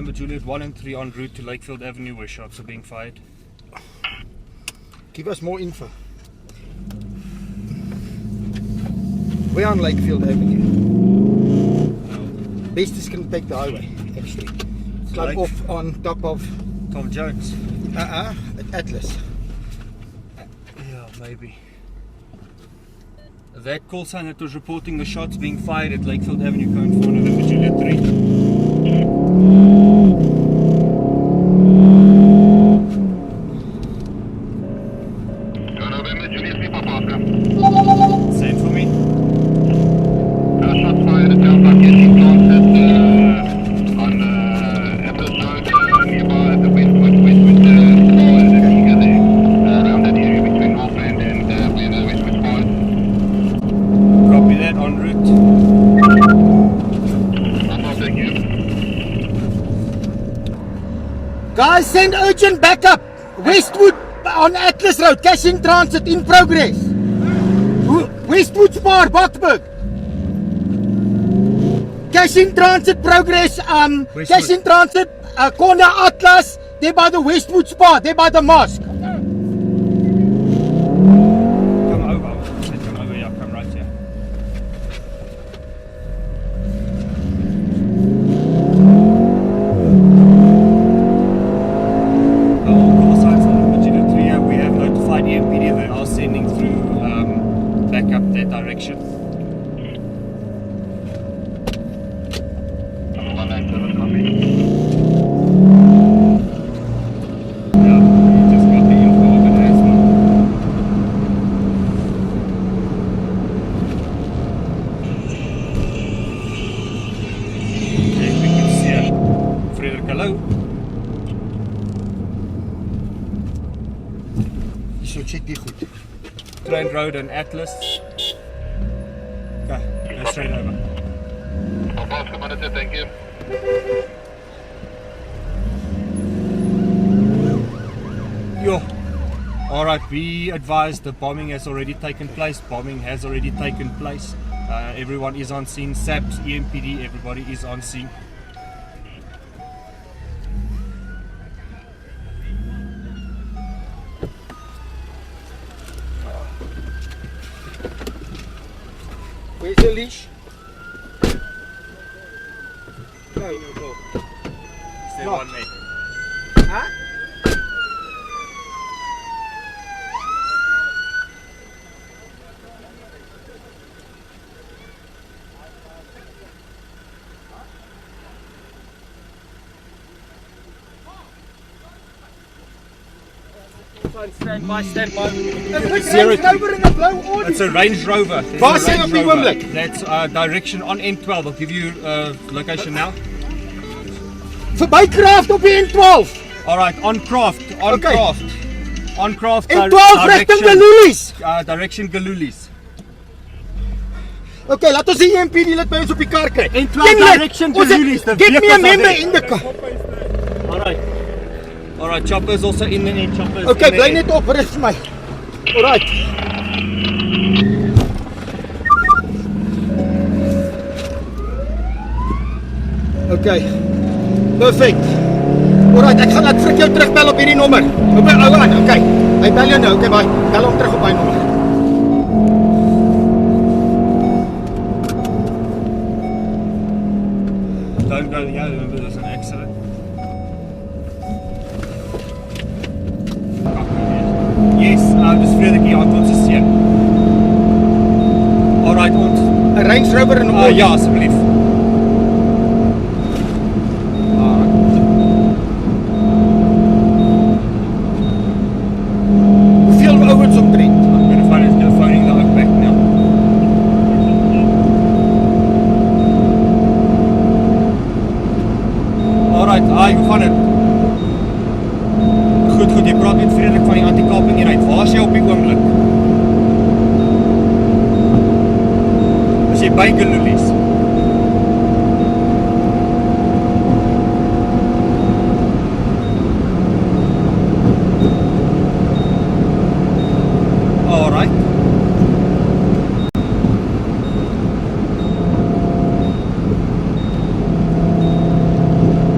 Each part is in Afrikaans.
November Juliet 1 and 3 en route to Lakefield Avenue where shots are being fired. Give us more info. We're on Lakefield Avenue. Best is going to take the highway, actually. Climb off on top of Tom Jones. at Atlas. Yeah, maybe. That call sign that was reporting the shots being fired at Lakefield Avenue code 4 November Juliet 3. November Juliet 3 Papa Oscar. Same for me. Shots fired at Delta getting planted on Atlas Road nearby the Westwood Spa and the Tiga there. Around that area between Northland and where the Westwood Spa is. Copy that, en route. Papa, thank you. Guys, send urgent backup. Westwood on Atlas Road, cash in transit in progress. Westwood Spa, Boksburg. Cash in transit progress. Cash in transit corner Atlas. There by the Westwood Spa. There by the mosque. Come over. I said come over. Yeah, come right here. All call signs on November Juliet 3. We have notified EMPD that are sending through backup that direction. So check die goed. Trent Road and Atlas. Okay, go straight over. Papa Oscar, Monitor, thank you. Yo. Alright, be advised the bombing has already taken place. Everyone is on scene. SAPS, EMPD, everybody is on scene. Where's your leash? No. Stay No. on me. Huh? Stand by. Zero. It's a Range Rover. There's Waar a sien Range op die Rover. oomblik? That's direction on N12. I'll give you location now. Verby Kraft op die N12. Alright, on Craft. Okay. On Craft. N12 richting Galulies. Direction Galulies. Okay, laat ons die EMPD lid by ons op die kar kry. N12 Ken dit? direction Ons het- Galulies, the Get me a vehicles are member there. in the car. Alright, choppers also in the end. Choppers Okay, in the bly end. net op, rig vir my. Alright. Okay. Perfect. Alright, ek gaan laat vir jou terugbel op hierdie nommer. Okay, hou aan. Okay. Hy bel jou nou. Okay, bye. Bel hom terug op my nommer. Don't go, yeah, remember there's an accident. Yes, dis Frederik, ja, ons is hier. Alright, ons. 'n Range Rover en 'n Audi. Ja, asseblief. Hoeveel ouens omtrent? I'm gonna find his phoning the back now. Alright, hoe gaan dit? Goed, jy praat met Frederik van die anti-kaping eenheid. Waar is jy op die oomblik? Is jy by Galulies? Alright.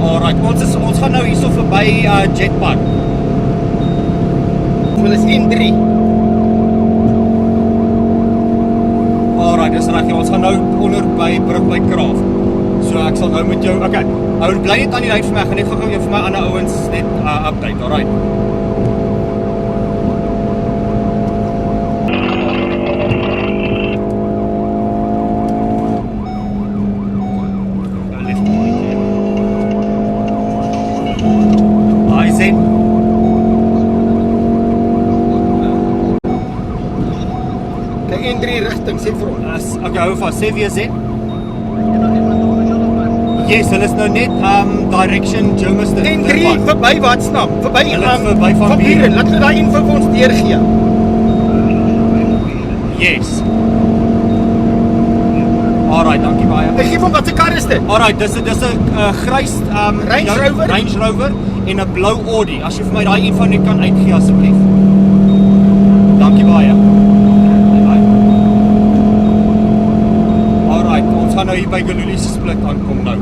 Alright, ons by Jet Park. So hulle is N3. Alright, dis reg. Ons gaan nou onder by Brug by Kraaf. So ek sal nou met jou, okay. Ou bly net aan die lyn vir my. Ek gaan net gou vir my ander ouens net update. Alright. N3 rigting, sê vir ons. Okay, hou vas. Sê wie is dit? Yes, hulle is nou net direction Germiston. N3 verby Watsnaam, verby verby Van Buren. Laat hulle daai info vir ons deurgee. Yes. Alright, dankie baie. Ek gee van wat se kar is dit? Alright, dis 'n grys Range Rover en 'n blou Audi. As jy vir my daai info net kan uitgee asseblief. Dankie baie. Alright, ons gaan nou hier by Galuli se split aankom nou.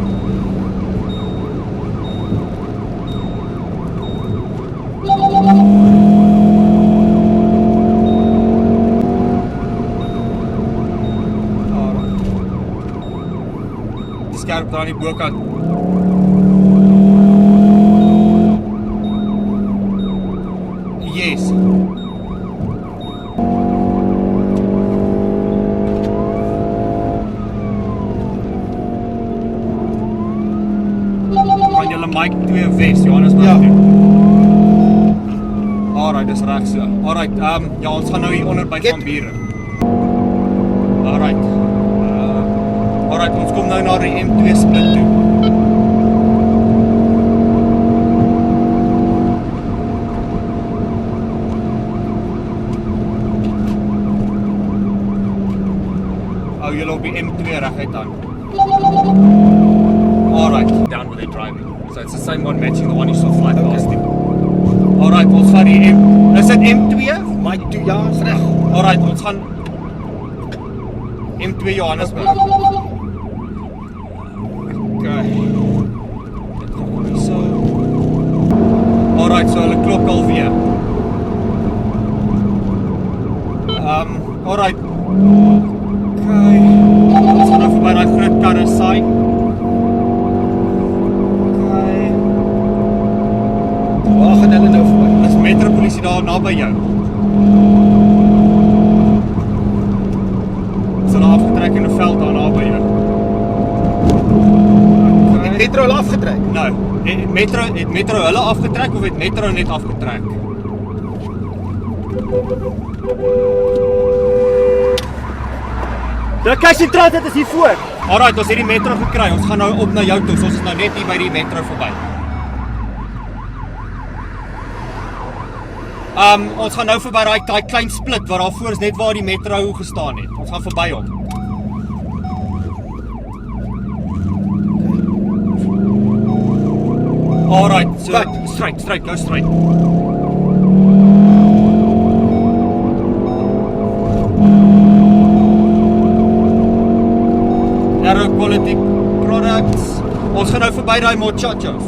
Skerp daar aan die bokant. Yes. Kan julle Mike 2 Wes, Johannesburg? Ja. Alright, dis reg so. Alright, ja, ons gaan nou hier onder by Van Buren. Alright. Alright, ons kom nou na die M2 split toe. Hou julle op die M2 reguit aan. Alright, down where they're driving. So it's the same one matching the one you saw fly past him. Alright, ons gaan die is dit M2? Mike 2, ja, is reg. Alright, ons gaan M2 Johannesburg. Okay. Dit kom hier so. Alright, so hulle klop alweer. Alright. Okay. Ons gaan nou verby daai groot karre sign. Okay. Waar gaan hulle nou verby? Is metropolisie daar naby jou? Is hulle afgetrek in 'n veld daar naby jou? Het Metro hulle afgetrek? Nou, het Metro hulle afgetrek of het Metro net afgetrek? Die konsentraat is hier voor. Alright, ons het die Metro gekry. Ons gaan nou op na jou toe. Ons is nou net hier by die Metro verby. Ons gaan nou verby daai klein split waar daar voor is net waar die Metro gestaan het. Ons gaan verby hom. Alright, so straight, go straight. Aero Quality Products. Ons gaan nou verby daai muchachos.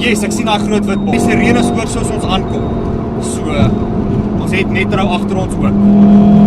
Yes, ek sien daai groot wit bos. Die sirenes hoor soos ons aankom. So, ons het Metro agter ons ook.